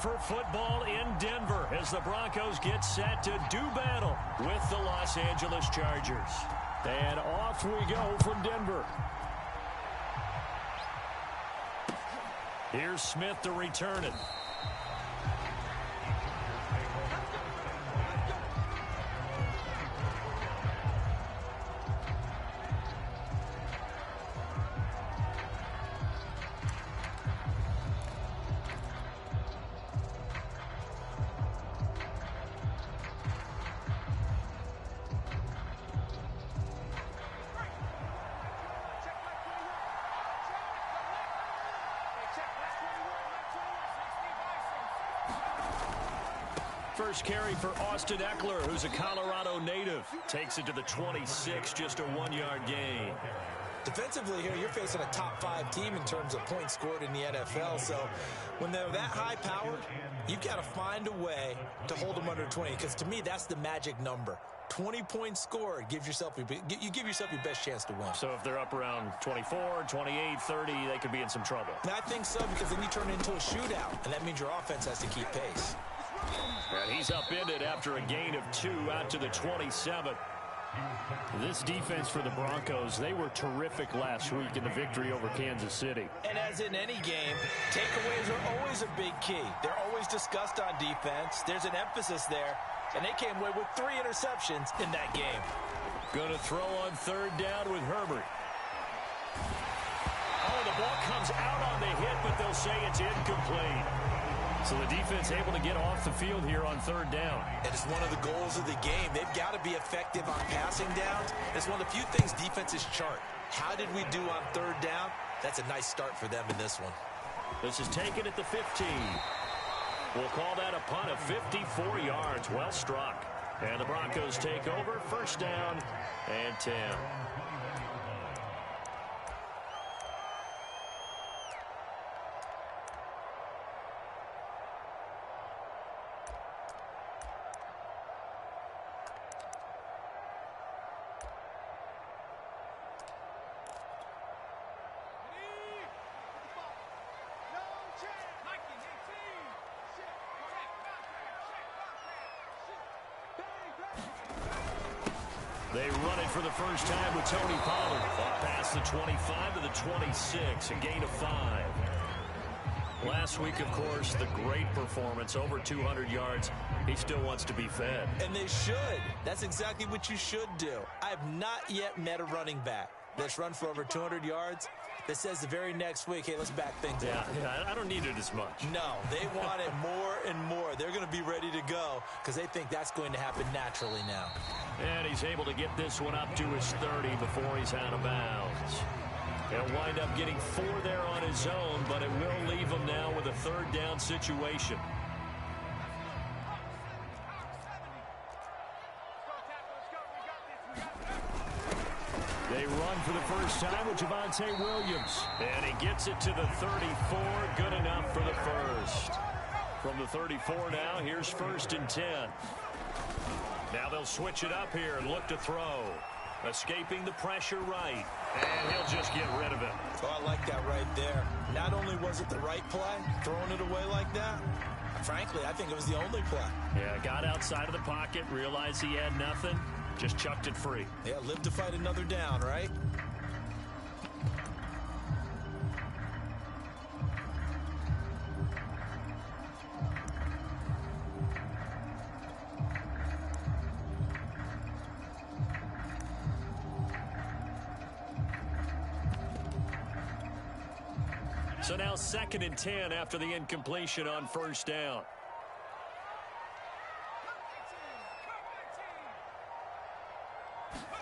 for football in Denver as the Broncos get set to do battle with the Los Angeles Chargers. And off we go from Denver. Here's Smith to return it. First carry for Austin Eckler, who's a Colorado native. Takes it to the 26, just a 1-yard gain. Defensively here, you're facing a top-5 team in terms of points scored in the NFL. So when they're that high-powered, you've got to find a way to hold them under 20. Because to me, that's the magic number. 20 points scored, you give yourself your best chance to win. So if they're up around 24, 28, 30, they could be in some trouble. And I think so, because then you turn it into a shootout, and that means your offense has to keep pace. And he's upended after a gain of 2 out to the 27. This defense for the Broncos, they were terrific last week in the victory over Kansas City. And as in any game, takeaways are always a big key. They're always discussed on defense. There's an emphasis there, and they came away with 3 interceptions in that game. Going to throw on 3rd down with Herbert. Oh, the ball comes out on the hit, but they'll say it's incomplete. So the defense able to get off the field here on 3rd down. And it's one of the goals of the game. They've got to be effective on passing downs. It's one of the few things defenses chart. How did we do on 3rd down? That's a nice start for them in this one. This is taken at the 15. We'll call that a punt of 54 yards. Well struck. And the Broncos take over. 1st down and 10. They run it for the first time with Tony Pollard. Past the 25 to the 26, a gain of 5. Last week, of course, the great performance, over 200 yards. He still wants to be fed. And they should. That's exactly what you should do. I have not yet met a running back that's run for over 200 yards that says the very next week, hey, let's back things up. Yeah, I don't need it as much. No, they want it more and more. They're going to be ready to go because they think that's going to happen naturally now. And he's able to get this one up to his 30 before he's out of bounds. He'll wind up getting 4 there on his own, but it will leave him now with a 3rd down situation. They run for the first time with Javonte Williams. And he gets it to the 34. Good enough for the first. From the 34 now, here's 1st and 10. Now they'll switch it up here and look to throw. Escaping the pressure right. And he'll just get rid of it. Oh, I like that right there. Not only was it the right play, throwing it away like that, frankly, I think it was the only play. Yeah, got outside of the pocket, realized he had nothing, just chucked it free. Yeah, live to fight another down, right? So now 2nd and 10 after the incompletion on 1st down.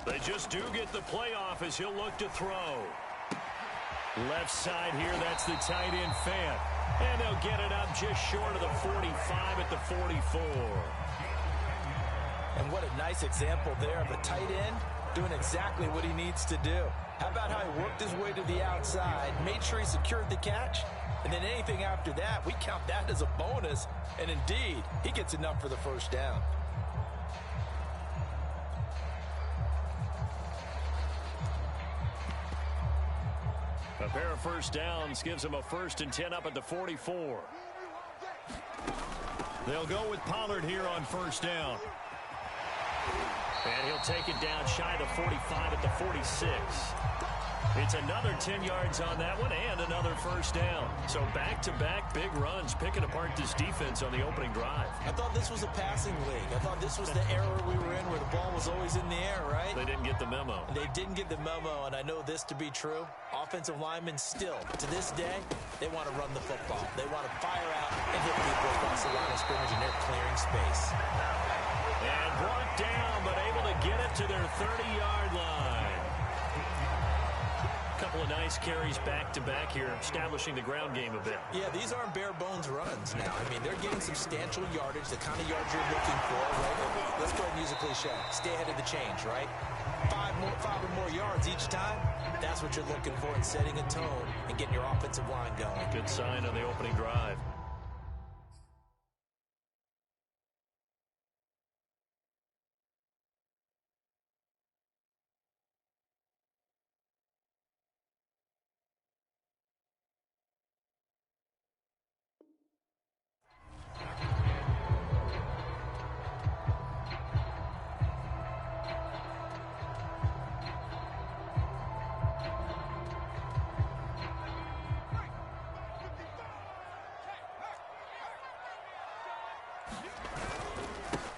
They just do get the playoff as he'll look to throw. Left side here, that's the tight end Fant. And they'll get it up just short of the 45 at the 44. And what a nice example there of a tight end doing exactly what he needs to do. How about how he worked his way to the outside, made sure he secured the catch, and then anything after that, we count that as a bonus. And indeed, he gets enough for the 1st down. A pair of 1st downs gives him a 1st and 10 up at the 44. They'll go with Pollard here on first down. And he'll take it down shy of the 45 at the 46. It's another 10 yards on that one and another first down. So back-to-back big runs picking apart this defense on the opening drive. I thought this was a passing league. I thought this was the era we were in where the ball was always in the air, right? They didn't get the memo. They didn't get the memo, and I know this to be true. Offensive linemen still, to this day, they want to run the football. They want to fire out and hit people across the line of scrimmage, and they're clearing space. And brought down, but able to get it to their 30-yard line. Couple of nice carries back-to-back here, establishing the ground game a bit. Yeah, these aren't bare-bones runs now. I mean, they're getting substantial yardage, the kind of yards you're looking for, right? Let's go ahead and use a cliche. Stay ahead of the change, right? Five or more yards each time, that's what you're looking for in setting a tone and getting your offensive line going. Good sign on the opening drive.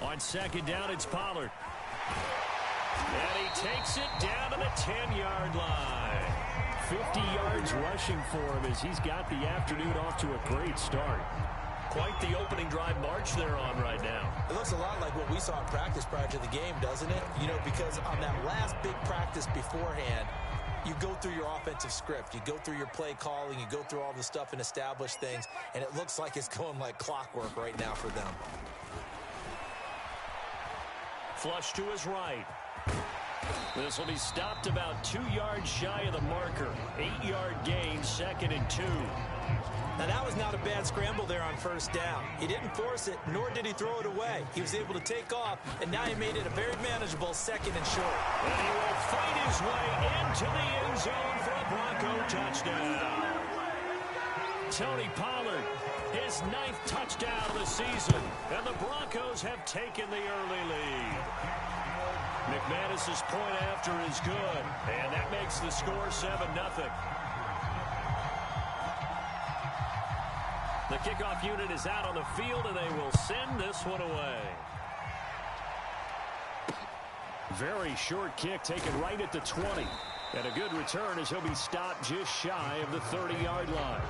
On second down, it's Pollard. And he takes it down to the 10-yard line. 50 yards rushing for him as he's got the afternoon off to a great start. Quite the opening drive march they're on right now. It looks a lot like what we saw in practice prior to the game, doesn't it? You know, because on that last big practice beforehand, you go through your offensive script. You go through your play calling. You go through all the stuff and establish things. And it looks like it's going like clockwork right now for them. Flush to his right. This will be stopped about 2 yards shy of the marker. 8-yard gain, 2nd and 2. Now, that was not a bad scramble there on first down. He didn't force it, nor did he throw it away. He was able to take off, and now he made it a very manageable 2nd and short. And he will fight his way into the end zone for a Bronco touchdown. Tony Pollard, his 9th touchdown of the season, and the Broncos have taken the early lead. McManus's point after is good, and that makes the score 7-0. The kickoff unit is out on the field, and they will send this one away. Very short kick taken right at the 20. And a good return as he'll be stopped just shy of the 30-yard line.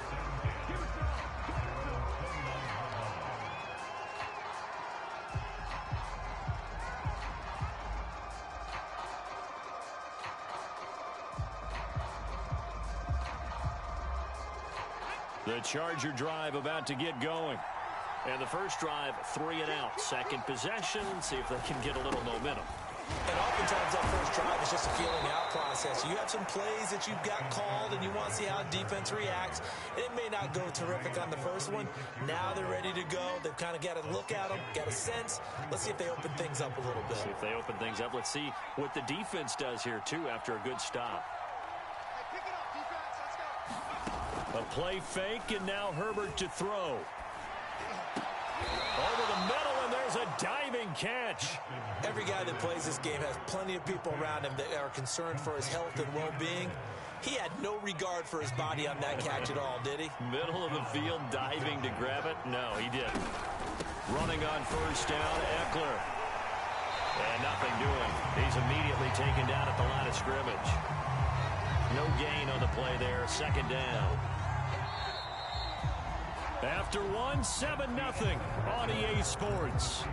The Charger drive about to get going. And the first drive, 3 and out. Second possession, see if they can get a little momentum. And oftentimes that first drive is just a feeling out process. You have some plays that you've got called and you want to see how defense reacts. And it may not go terrific on the first one. Now they're ready to go. They've kind of got to look at them, got a sense. Let's see if they open things up a little bit. See if they open things up. Let's see what the defense does here, too, after a good stop. A play fake, and now Herbert to throw. Over the middle, and there's a diving catch. Every guy that plays this game has plenty of people around him that are concerned for his health and well-being. He had no regard for his body on that catch at all, did he? Middle of the field, diving to grab it? No, he didn't. Running on first down, Eckler. And nothing doing. He's immediately taken down at the line of scrimmage. No gain on the play there, 2nd down. After 7-0 on EA Sports.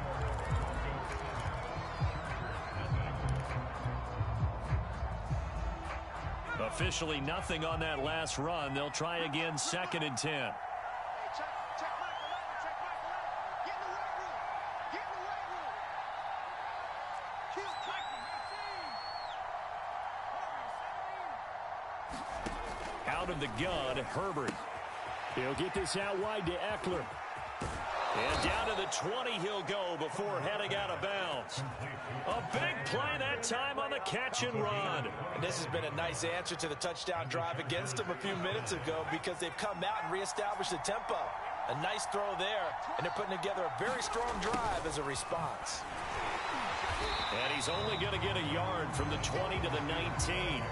Officially nothing on that last run. They'll try again, 2nd and 10. Out of the gun, Herbert. He'll get this out wide to Eckler. And down to the 20 he'll go before heading out of bounds. A big play that time on the catch and run. And this has been a nice answer to the touchdown drive against them a few minutes ago because they've come out and reestablished the tempo. A nice throw there, and they're putting together a very strong drive as a response. And he's only going to get a yard from the 20 to the 19.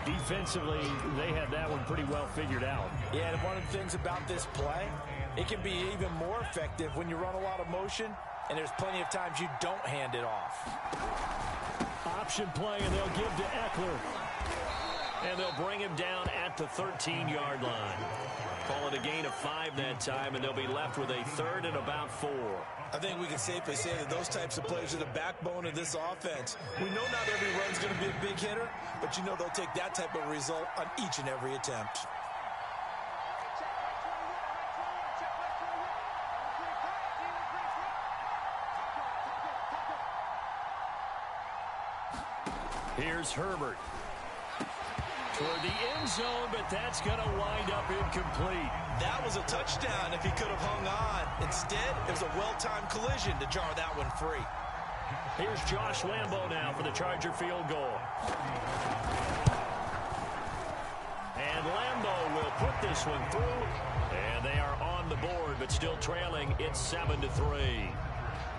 Defensively, they had that one pretty well figured out. Yeah, and one of the things about this play, it can be even more effective when you run a lot of motion, and there's plenty of times you don't hand it off. Option play, and they'll give to Eckler. And they'll bring him down at the 13-yard line. Call it a gain of 5 that time, and they'll be left with a 3rd and about 4. I think we can safely say that those types of plays are the backbone of this offense. We know not every run's going to be a big hitter, but you know they'll take that type of result on each and every attempt. Here's Herbert. Toward the end zone, but that's going to wind up incomplete. That was a touchdown if he could have hung on. Instead, it was a well-timed collision to jar that one free. Here's Josh Lambo now for the Charger field goal. And Lambo will put this one through. And they are on the board, but still trailing. It's 7-3.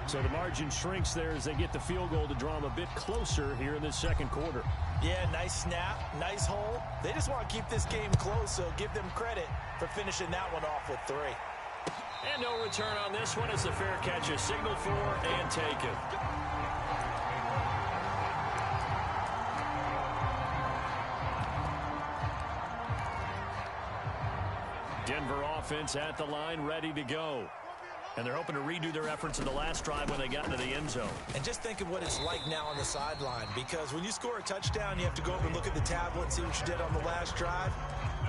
So the margin shrinks there as they get the field goal to draw them a bit closer here in this second quarter. Yeah, nice snap, nice hold. They just want to keep this game close, so give them credit for finishing that one off with 3. And no return on this one. It's a fair catch, a signal for and taken. Denver offense at the line, ready to go. And they're hoping to redo their efforts in the last drive when they got into the end zone. And just think of what it's like now on the sideline, because when you score a touchdown, you have to go over and look at the tablet and see what you did on the last drive.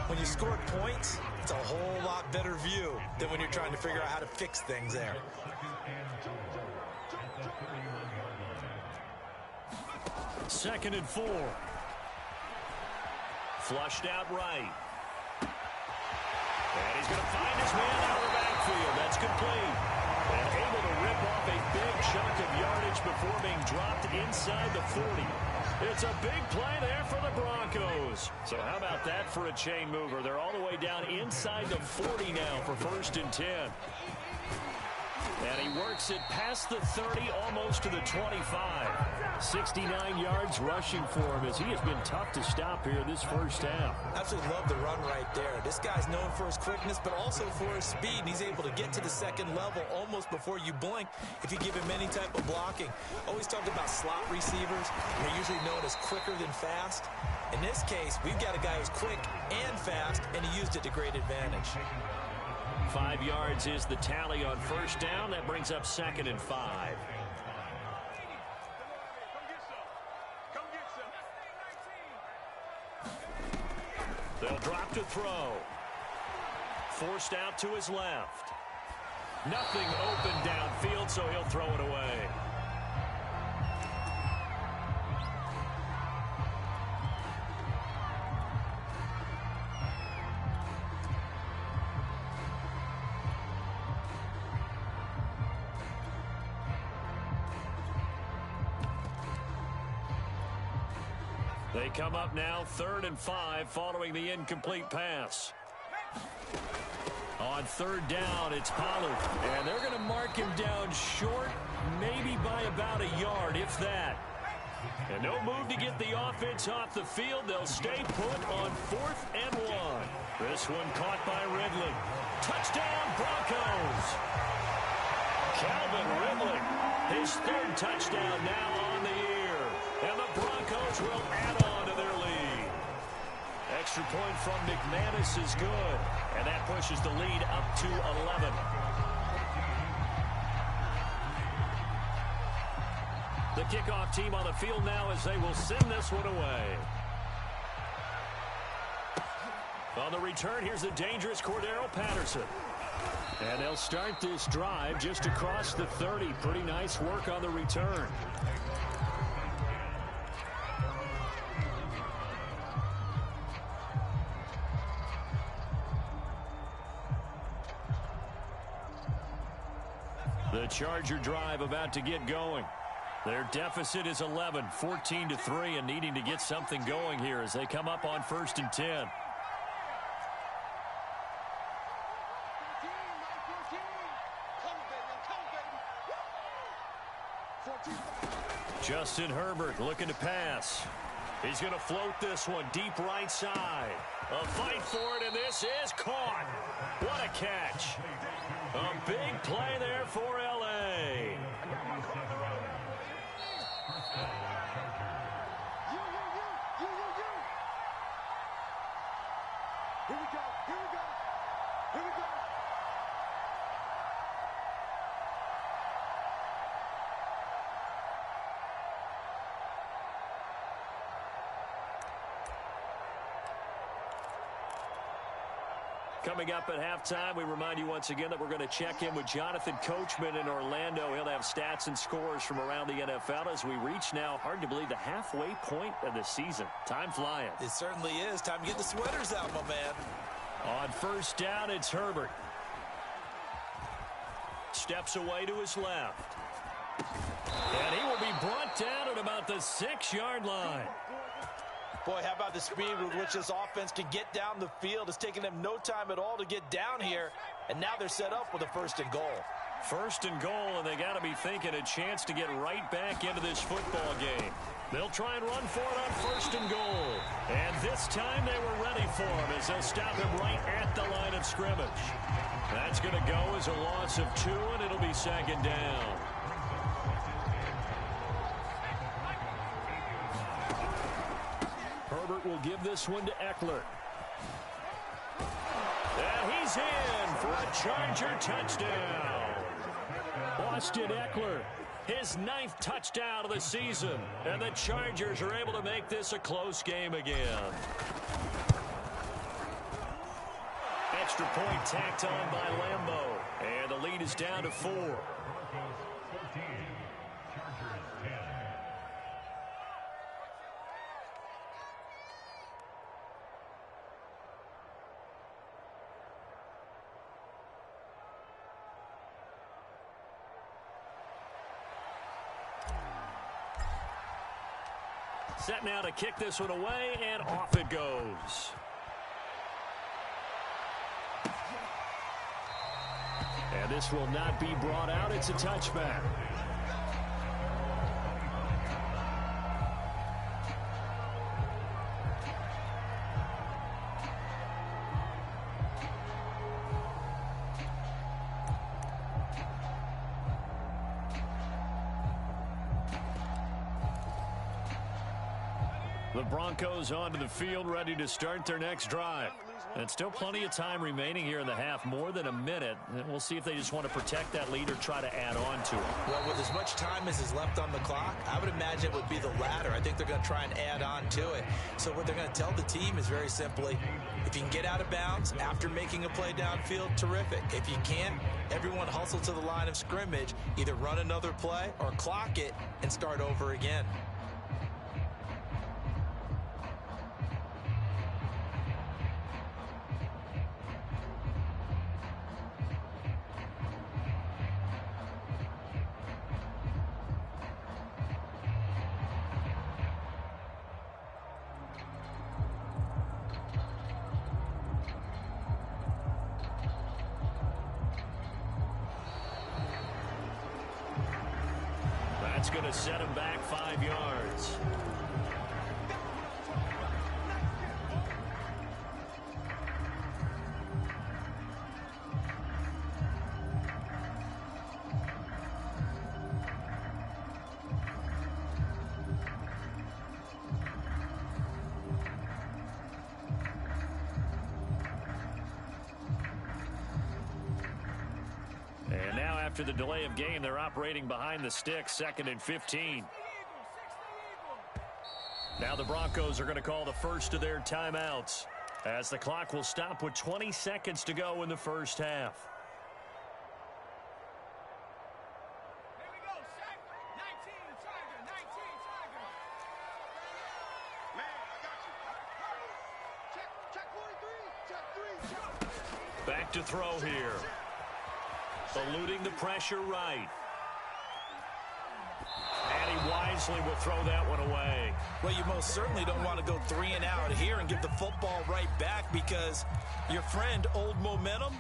When you scored points, it's a whole lot better view than when you're trying to figure out how to fix things there. Second and 4. Flushed out right. And he's going to find his man out of the backfield. That's complete. And able to rip off a big chunk of yardage before being dropped inside the 40. It's a big play there for the Broncos. So how about that for a chain mover? They're all the way down inside the 40 now for 1st and 10. And he works it past the 30, almost to the 25. 69 yards rushing for him as he has been tough to stop here this first half. Absolutely love the run right there. This guy's known for his quickness, but also for his speed. And he's able to get to the second level almost before you blink if you give him any type of blocking. Always talked about slot receivers. They're usually known as quicker than fast. In this case, we've got a guy who's quick and fast, and he used it to great advantage. 5 yards is the tally on first down. That brings up 2nd and 5. They'll drop to throw. Forced out to his left. Nothing open downfield, so he'll throw it away. They come up now 3rd and 5 following the incomplete pass. On 3rd down, it's Pollard. And they're going to mark him down short, maybe by about a yard, if that. And no move to get the offense off the field. They'll stay put on 4th and 1. This one caught by Ridley. Touchdown, Broncos! Calvin Ridley, his 3rd touchdown now on the year. And the Broncos will add on to their lead. Extra point from McManus is good. And that pushes the lead up to 11. The kickoff team on the field now as they will send this one away. On the return, here's the dangerous Cordero Patterson. And they'll start this drive just across the 30. Pretty nice work on the return. The Charger drive about to get going. Their deficit is 11, 14-3, and needing to get something going here as they come up on 1st and 10. Justin Herbert looking to pass. He's going to float this one deep right side. A fight for it, and this is caught. What a catch. A big play there for L.A. Here we go. Here we go. Here we go. Coming up at halftime, we remind you once again that we're going to check in with Jonathan Coachman in Orlando. He'll have stats and scores from around the NFL as we reach now, hard to believe, the halfway point of the season. Time flying. It certainly is. Time to get the sweaters out, my man. On first down, it's Herbert. Steps away to his left. And he will be brought down at about the 6-yard line. Boy, how about the speed with which this offense can get down the field? It's taken them no time at all to get down here, and now they're set up with a 1st and goal. 1st and goal, and they got to be thinking a chance to get right back into this football game. They'll try and run for it on 1st and goal. And this time they were ready for him as they'll stop him right at the line of scrimmage. That's going to go as a loss of 2, and it'll be 2nd down. Herbert will give this one to Eckler. And he's in for a Charger touchdown. Austin Eckler, his 9th touchdown of the season. And the Chargers are able to make this a close game again. Extra point tacked on by Lambeau. And the lead is down to 4. Set now to kick this one away, and off it goes. And this will not be brought out. It's a touchback. The Broncos onto the field, ready to start their next drive. And still plenty of time remaining here in the half, more than a minute. And we'll see if they just want to protect that lead or try to add on to it. Well, with as much time as is left on the clock, I would imagine it would be the latter. I think they're going to try and add on to it. So what they're going to tell the team is very simply, if you can get out of bounds after making a play downfield, terrific. If you can't, everyone hustle to the line of scrimmage, either run another play or clock it and start over again. That's going to set him back 5 yards. And now after the delay of game, they're operating behind the sticks, 2nd and 15. Now the Broncos are going to call the first of their timeouts as the clock will stop with 20 seconds to go in the first half. Back to throw here. Eluding the pressure right. And he wisely will throw that one away. Well, you most certainly don't want to go 3 and out here and give the football right back, because your friend, Old Momentum,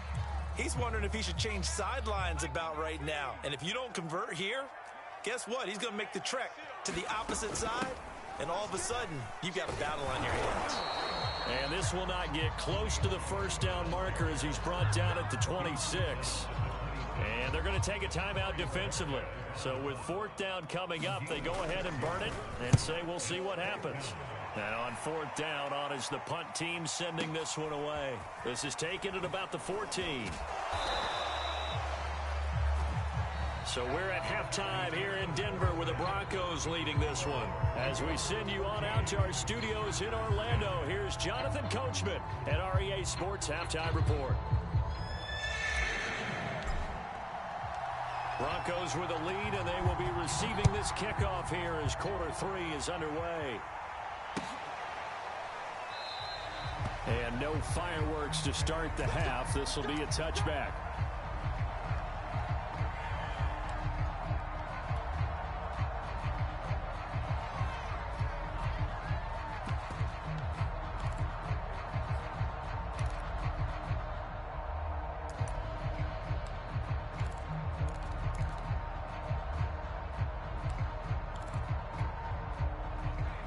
he's wondering if he should change sidelines about right now. And if you don't convert here, guess what? He's going to make the trek to the opposite side, and all of a sudden, you've got a battle on your hands. And this will not get close to the first down marker as he's brought down at the 26. And they're going to take a timeout defensively. So with fourth down coming up, they go ahead and burn it and say we'll see what happens. And on fourth down, on is the punt team sending this one away. This is taken at about the 14. So we're at halftime here in Denver with the Broncos leading this one. As we send you on out to our studios in Orlando, here's Jonathan Coachman at REA Sports Halftime Report. Broncos with a lead, and they will be receiving this kickoff here as quarter 3 is underway. And no fireworks to start the half. This will be a touchback.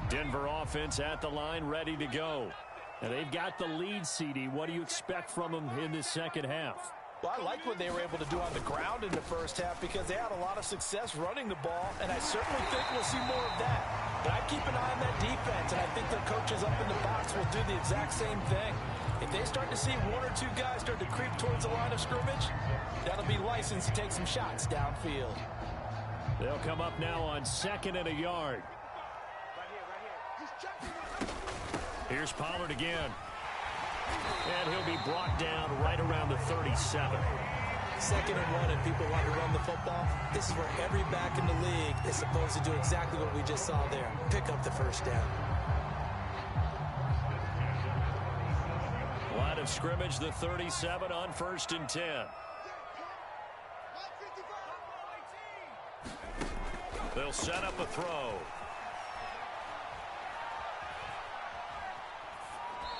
Denver offense at the line, ready to go. And they've got the lead, CD. What do you expect from them in this second half? Well, I like what they were able to do on the ground in the first half because they had a lot of success running the ball, and I certainly think we'll see more of that. But I keep an eye on that defense, and I think their coaches up in the box will do the exact same thing. If they start to see one or two guys start to creep towards the line of scrimmage, that'll be licensed to take some shots downfield. They'll come up now on 2nd and a yard. Here's Pollard again. And he'll be brought down right around the 37. 2nd and 1, and people want to run the football. This is where every back in the league is supposed to do exactly what we just saw there. Pick up the first down. Line of scrimmage, the 37 on 1st and 10. They'll set up a throw.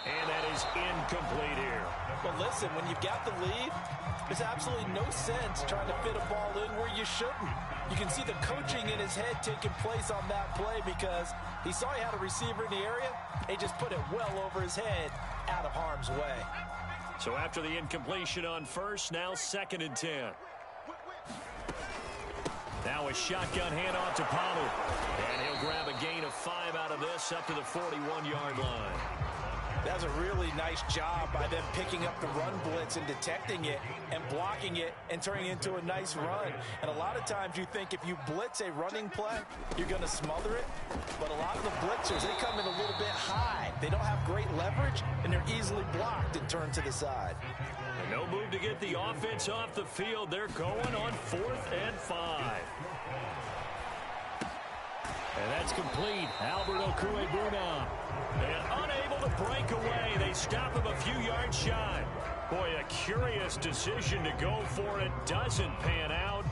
And that is incomplete here. But listen, when you've got the lead, there's absolutely no sense trying to fit a ball in where you shouldn't. You can see the coaching in his head taking place on that play because he saw he had a receiver in the area. He just put it well over his head out of harm's way. So after the incompletion on 1st, now 2nd and 10. Now a shotgun handoff to Pollard. And he'll grab a gain of 5 out of this up to the 41-yard line. That's a really nice job by them picking up the run blitz and detecting it and blocking it and turning it into a nice run. And a lot of times you think if you blitz a running play, you're going to smother it. But a lot of the blitzers, they come in a little bit high. They don't have great leverage, and they're easily blocked and turned to the side. And no move to get the offense off the field. They're going on 4th and 5. And that's complete. Albert Okwuegbunam. And unable to break away. They stop him a few yards shy. Boy, a curious decision to go for it. Doesn't pan out.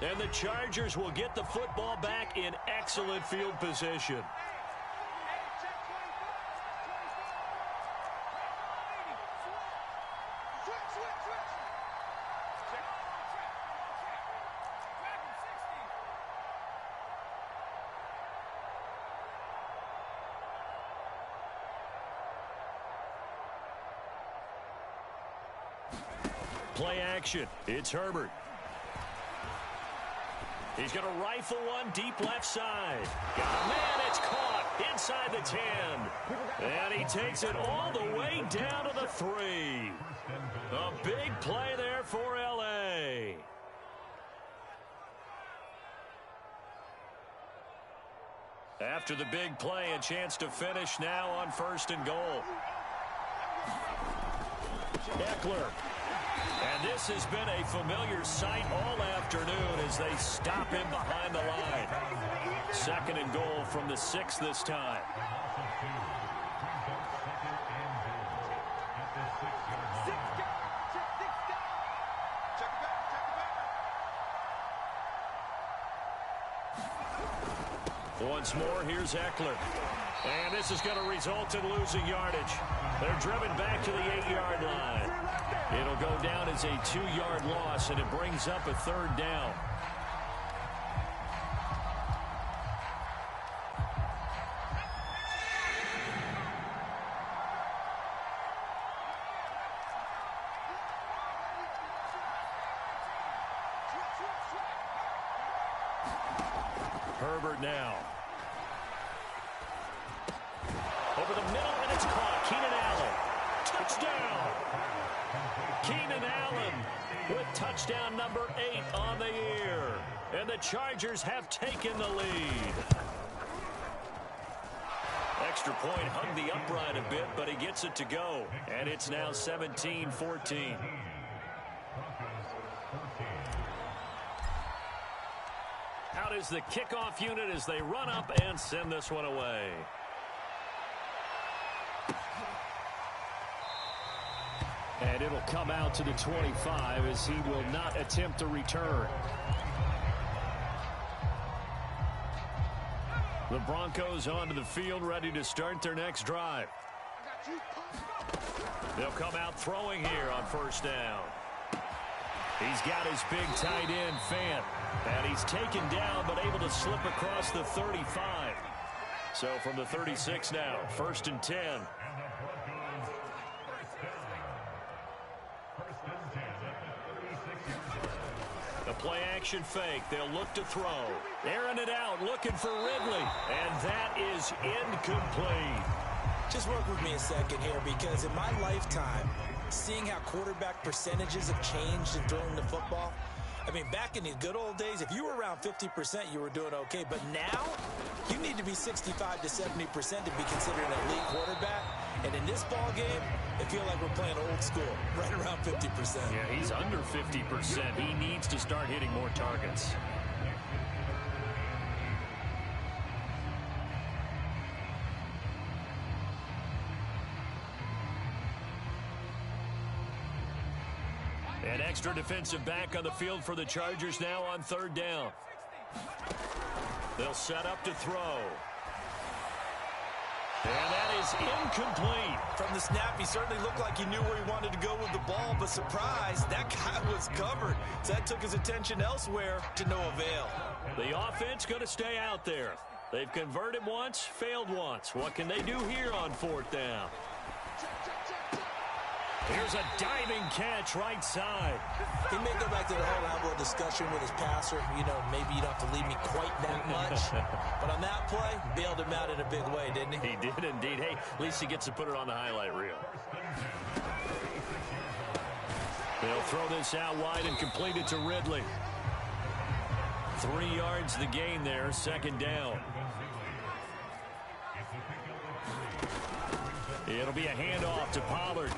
And the Chargers will get the football back in excellent field position. Play action. It's Herbert. He's going to rifle one deep left side. Man, it's caught inside the 10. And he takes it all the way down to the 3. A big play there for L.A. After the big play, a chance to finish now on 1st and goal. Eckler. And this has been a familiar sight all afternoon as they stop him behind the line. 2nd and goal from the 6 this time. Once more, here's Eckler. And this is going to result in losing yardage. They're driven back to the 8-yard line. It'll go down as a 2-yard loss, and it brings up a 3rd down. Herbert now. Over the middle, and it's caught. Keenan Allen. Touchdown. Keenan Allen with touchdown number 8 on the year. And the Chargers have taken the lead. Extra point hung the upright a bit, but he gets it to go. And it's now 17-14. Out is the kickoff unit as they run up and send this one away. And it'll come out to the 25 as he will not attempt a return. The Broncos onto the field, ready to start their next drive. They'll come out throwing here on first down. He's got his big tight end, Fant. And he's taken down, but able to slip across the 35. So from the 36 now, 1st and 10. The play action fake. They'll look to throw. Airing it out, looking for Ridley. And that is incomplete. Just work with me a second here, because in my lifetime, seeing how quarterback percentages have changed in throwing the football, I mean, back in the good old days, if you were around 50%, you were doing okay. But now, you need to be 65 to 70% to be considered an elite quarterback. And in this ball game, I feel like we're playing old school, right around 50%. Yeah, he's under 50%. He needs to start hitting more targets. An extra defensive back on the field for the Chargers now on 3rd down. They'll set up to throw. And that is incomplete. From the snap, he certainly looked like he knew where he wanted to go with the ball, but surprise, that guy was covered. So that took his attention elsewhere to no avail. The offense going to stay out there. They've converted once, failed once. What can they do here on 4th down? Here's a diving catch right side. He may go back to the whole level of discussion with his passer. You know, maybe you don't have to leave me quite that much. But on that play, bailed him out in a big way, didn't he? He did indeed. Hey, at least he gets to put it on the highlight reel. They'll throw this out wide and complete it to Ridley. 3 yards the gain there, 2nd down. It'll be a handoff to Pollard.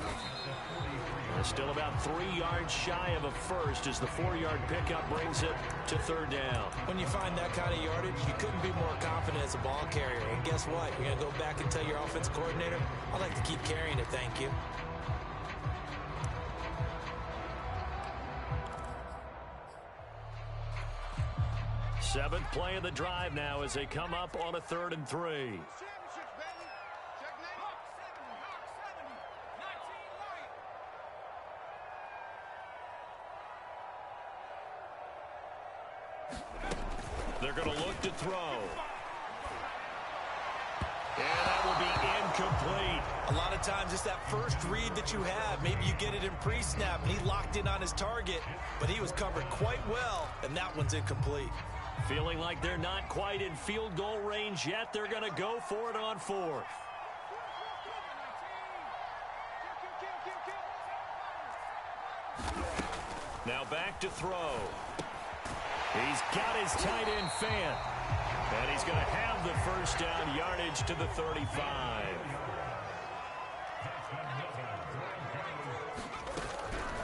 They're still about 3 yards shy of a first as the 4-yard pickup brings it to 3rd down. When you find that kind of yardage, you couldn't be more confident as a ball carrier. And guess what? You're going to go back and tell your offensive coordinator, I'd like to keep carrying it, thank you. Seventh play of the drive now as they come up on a 3rd and 3. They're going to look to throw. And that will be incomplete. A lot of times it's that first read that you have. Maybe you get it in pre-snap, and he locked in on his target, but he was covered quite well, and that one's incomplete. Feeling like they're not quite in field goal range yet. They're going to go for it on 4th. Now back to throw. He's got his tight end, Fant. And he's going to have the 1st down, yardage to the 35.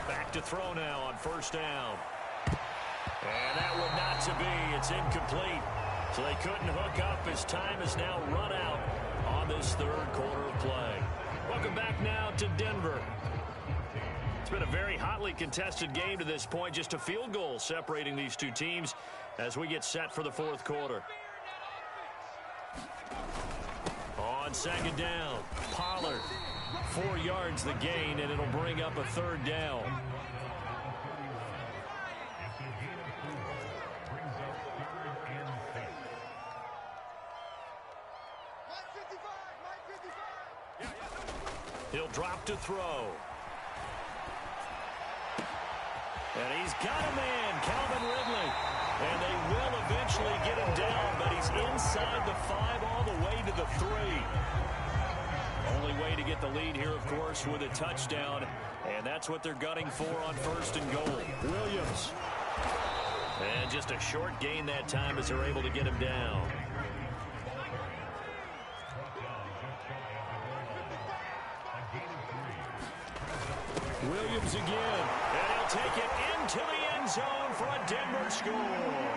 Back to throw now on 1st down. And that would not to be. It's incomplete. So they couldn't hook up as time is now run out on this 3rd quarter of play. Welcome back now to Denver. It's been a very hotly contested game to this point. Just a field goal separating these two teams as we get set for the 4th quarter. On 2nd down, Pollard. 4 yards the gain, and it'll bring up a 3rd down. He'll drop to throw. And he's got a man, Calvin Ridley. And they will eventually get him down, but he's inside the 5 all the way to the 3. Only way to get the lead here, of course, with a touchdown. And that's what they're gunning for on 1st and goal. Williams. And just a short gain that time as they're able to get him down. Williams again. And he'll take it into the end zone for a Denver score.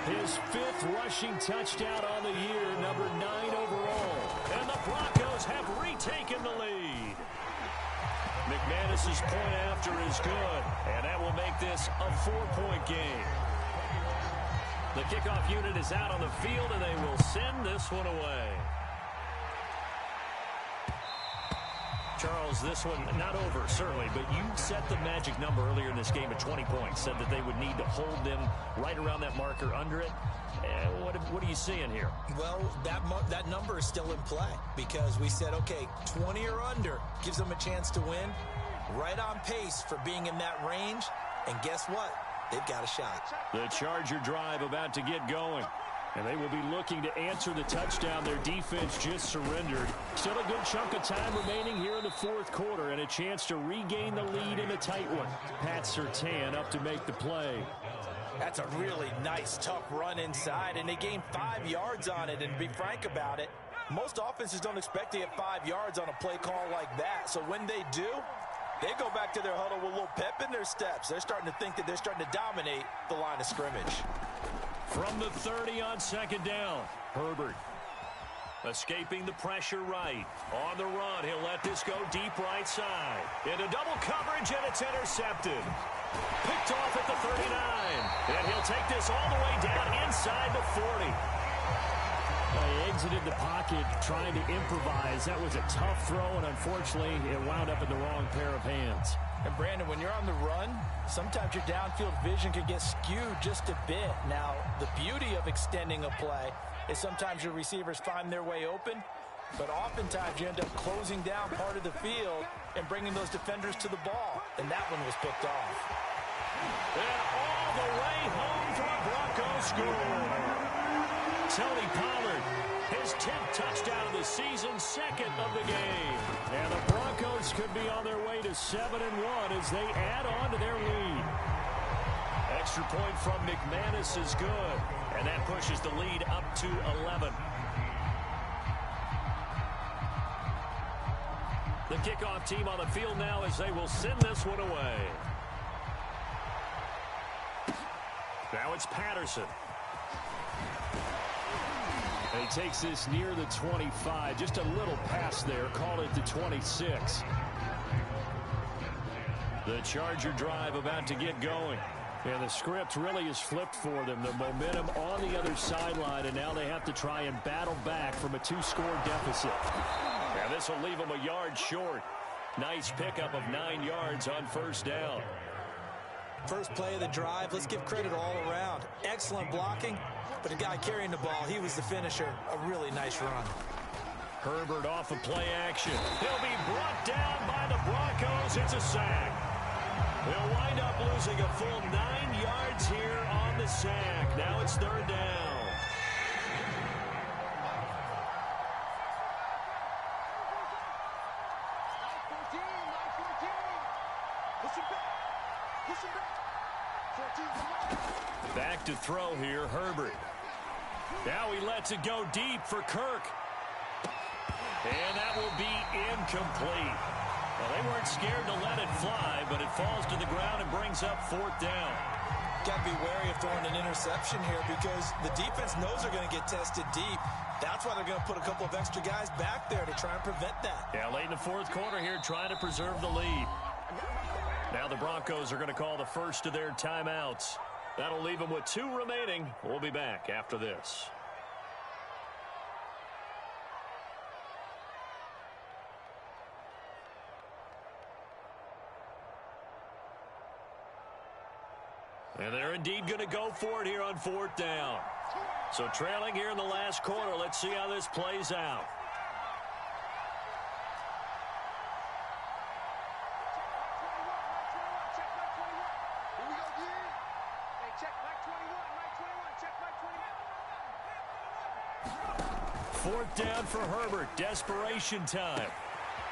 His 5th rushing touchdown on the year, number 9 overall. And the Broncos have retaken the lead. McManus's point after is good, and that will make this a 4-point game. The kickoff unit is out on the field, and they will send this one away. Charles, this one not over, certainly, but you set the magic number earlier in this game at 20 points, said that they would need to hold them right around that marker under it. What are you seeing here? Well, that number is still in play because we said, okay, 20 or under gives them a chance to win. Right on pace for being in that range, and guess what? They've got a shot. The Charger drive about to get going. And they will be looking to answer the touchdown. Their defense just surrendered. Still a good chunk of time remaining here in the 4th quarter and a chance to regain the lead in a tight one. Pat Surtain up to make the play. That's a really nice, tough run inside, and they gained 5 yards on it. And to be frank about it, most offenses don't expect to get 5 yards on a play call like that. So when they do, they go back to their huddle with a little pep in their steps. They're starting to think that they're starting to dominate the line of scrimmage. From the 30 on 2nd down, Herbert escaping the pressure right. On the run, he'll let this go deep right side. Into double coverage, and it's intercepted. Picked off at the 39. And he'll take this all the way down inside the 40. He exited the pocket trying to improvise. That was a tough throw, and unfortunately, it wound up in the wrong pair of hands. And Brandon, when you're on the run, sometimes your downfield vision can get skewed just a bit. Now, the beauty of extending a play is sometimes your receivers find their way open, but oftentimes you end up closing down part of the field and bringing those defenders to the ball. And that one was picked off. And all the way home for a Broncos score. Tony Pollard, his 10th touchdown of the season, 2nd of the game. And the Broncos could be on their way to 7-1 as they add on to their lead. Extra point from McManus is good, and that pushes the lead up to 11. The kickoff team on the field now as they will send this one away. Now it's Patterson. And he takes this near the 25. Just a little pass there. Call it the 26. The Charger drive about to get going. And the script really is flipped for them. The momentum on the other sideline, and now they have to try and battle back from a 2-score deficit. And this will leave them a yard short. Nice pickup of 9 yards on 1st down. First play of the drive, let's give credit all around. Excellent blocking, but the guy carrying the ball, he was the finisher. A really nice run. Herbert off of play action. He'll be brought down by the Broncos. It's a sack. They'll wind up losing a full 9 yards here on the sack. Now it's 3rd down. Back to throw here, Herbert. Now he lets it go deep for Kirk. And that will be incomplete. Well, they weren't scared to let it fly, but it falls to the ground and brings up 4th down. Got to be wary of throwing an interception here because the defense knows they're going to get tested deep. That's why they're going to put a couple of extra guys back there to try and prevent that. Yeah, late in the 4th quarter here, trying to preserve the lead. Now the Broncos are going to call the first of their timeouts. That'll leave them with 2 remaining. We'll be back after this. And they're indeed going to go for it here on 4th down. So trailing here in the last quarter. Let's see how this plays out. 4th down for Herbert. Desperation time.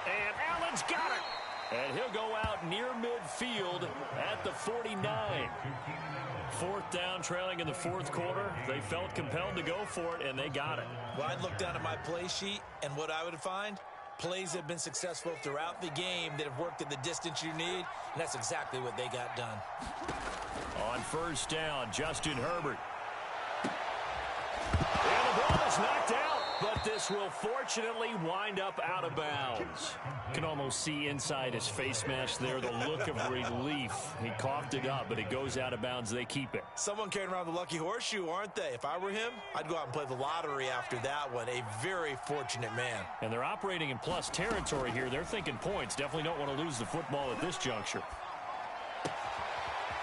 And Allen's got it. And he'll go out near midfield at the 49. 4th down, trailing in the 4th quarter. They felt compelled to go for it, and they got it. Well, I'd look down at my play sheet, and what I would find, plays have been successful throughout the game that have worked at the distance you need, and that's exactly what they got done. On 1st down, Justin Herbert. And the ball is knocked out, but this will fortunately wind up out of bounds. You can almost see inside his face mask there the look of relief. He coughed it up, but it goes out of bounds. They keep it. Someone carrying around the lucky horseshoe, aren't they? If I were him, I'd go out and play the lottery after that one. A very fortunate man. And they're operating in plus territory here. They're thinking points. Definitely don't want to lose the football at this juncture.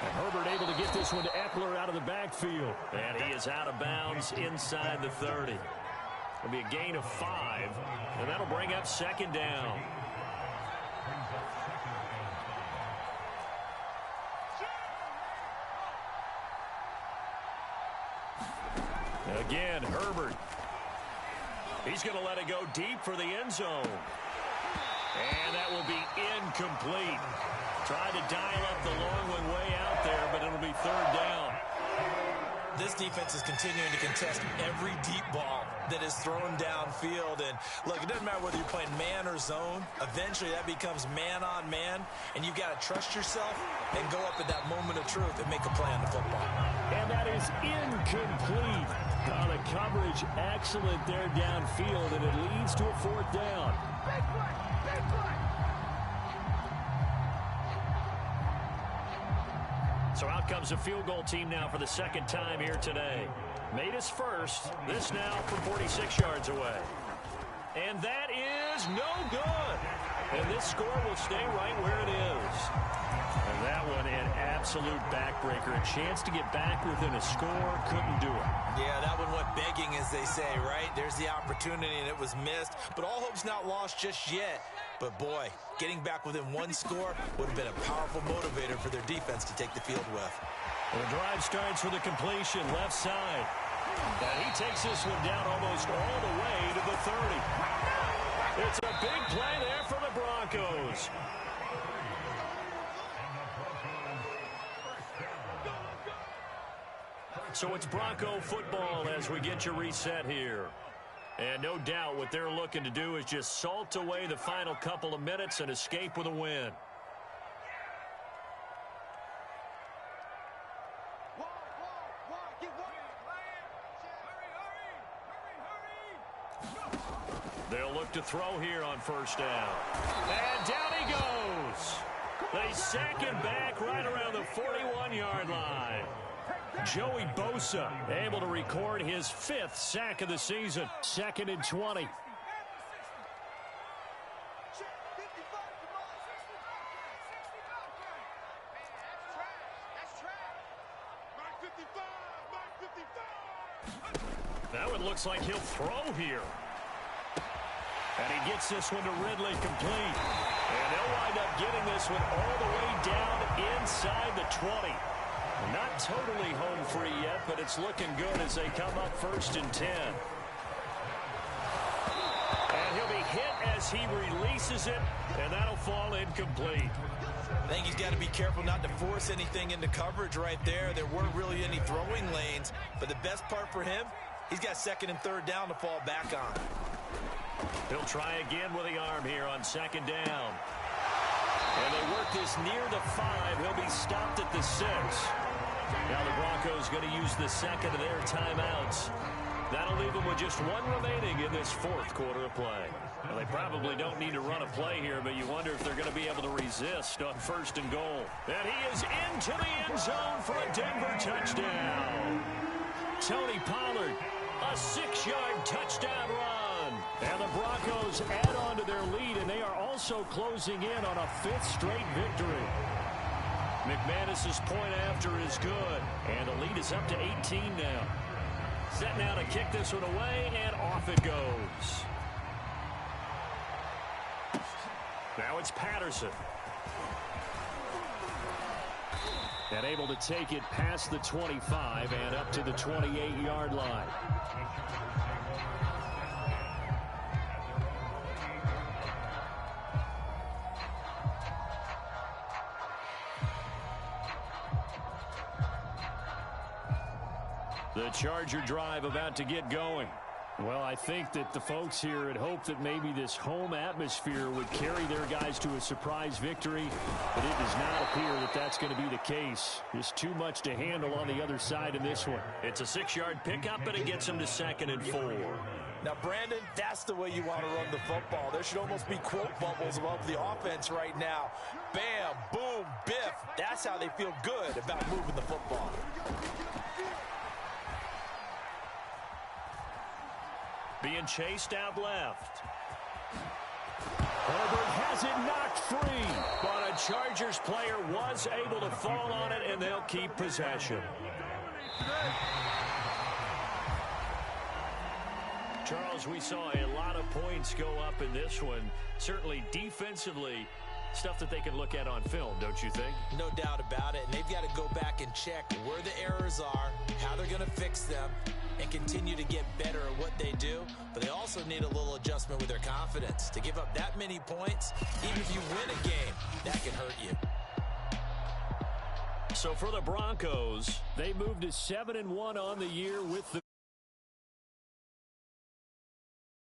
And Herbert able to get this one to Eckler out of the backfield. And he is out of bounds inside the 30. It'll be a gain of 5, and that'll bring up 2nd down. Again, Herbert. He's going to let it go deep for the end zone. And that will be incomplete. Tried to dial up the long one way out there, but it'll be 3rd down. This defense is continuing to contest every deep ball that is thrown downfield. And look, it doesn't matter whether you're playing man or zone. Eventually that becomes man on man, and you've got to trust yourself and go up at that moment of truth and make a play on the football. And that is incomplete. The coverage excellent there downfield, and it leads to a 4th down. Big play! Big play! So out comes a field goal team now for the 2nd time here today. Made us first. This now from 46 yards away. And that is no good. And this score will stay right where it is. And that one an absolute backbreaker. A chance to get back within a score. Couldn't do it. Yeah, that one went begging, as they say, right? There's the opportunity, and it was missed. But all hope's not lost just yet. But, boy, getting back within 1 score would have been a powerful motivator for their defense to take the field with. And the drive starts with a completion left side. And he takes this one down almost all the way to the 30. It's a big play there for the Broncos. So it's Bronco football as we get you reset here. And no doubt what they're looking to do is just salt away the final couple of minutes and escape with a win. They'll look to throw here on 1st down. And down he goes. They sack him back right around the 41-yard line. Joey Bosa able to record his 5th sack of the season. 2nd and 20. That one looks like he'll throw here. And he gets this one to Ridley complete. And they'll wind up getting this one all the way down inside the 20. Not totally home free yet, but it's looking good as they come up 1st and 10. And he'll be hit as he releases it, and that'll fall incomplete. I think he's got to be careful not to force anything into coverage right there. There weren't really any throwing lanes, but the best part for him, he's got 2nd and 3rd down to fall back on. He'll try again with the arm here on 2nd down. And they work this near the 5. He'll be stopped at the 6. Now the Broncos going to use the 2nd of their timeouts. That'll leave them with just 1 remaining in this 4th quarter of play. Well, they probably don't need to run a play here, but you wonder if they're going to be able to resist on 1st and goal. And he is into the end zone for a Denver touchdown. Tony Pollard, a 6-yard touchdown run. And the Broncos add on to their lead, and they are also closing in on a 5th straight victory. McManus's point after is good, and the lead is up to 18 now. Set now to kick this one away, and off it goes. Now it's Patterson. And able to take it past the 25 and up to the 28-yard line. The Charger drive about to get going. Well, I think that the folks here had hoped that maybe this home atmosphere would carry their guys to a surprise victory, but it does not appear that that's going to be the case. Just too much to handle on the other side in this one. It's a 6-yard pickup, and it gets them to 2nd and 4. Now, Brandon, that's the way you want to run the football. There should almost be quote bubbles above the offense right now. Bam, boom, biff. That's how they feel good about moving the football. Being chased out left. Herbert has it knocked free. But a Chargers player was able to fall on it, and they'll keep possession. Charles, we saw a lot of points go up in this one. Certainly defensively, stuff that they can look at on film, don't you think? No doubt about it. And they've got to go back and check where the errors are, how they're going to fix them, and continue to get better at what they do. But they also need a little adjustment with their confidence. To give up that many points, even if you win a game, that can hurt you. So for the Broncos, they moved to 7-1 on the year with the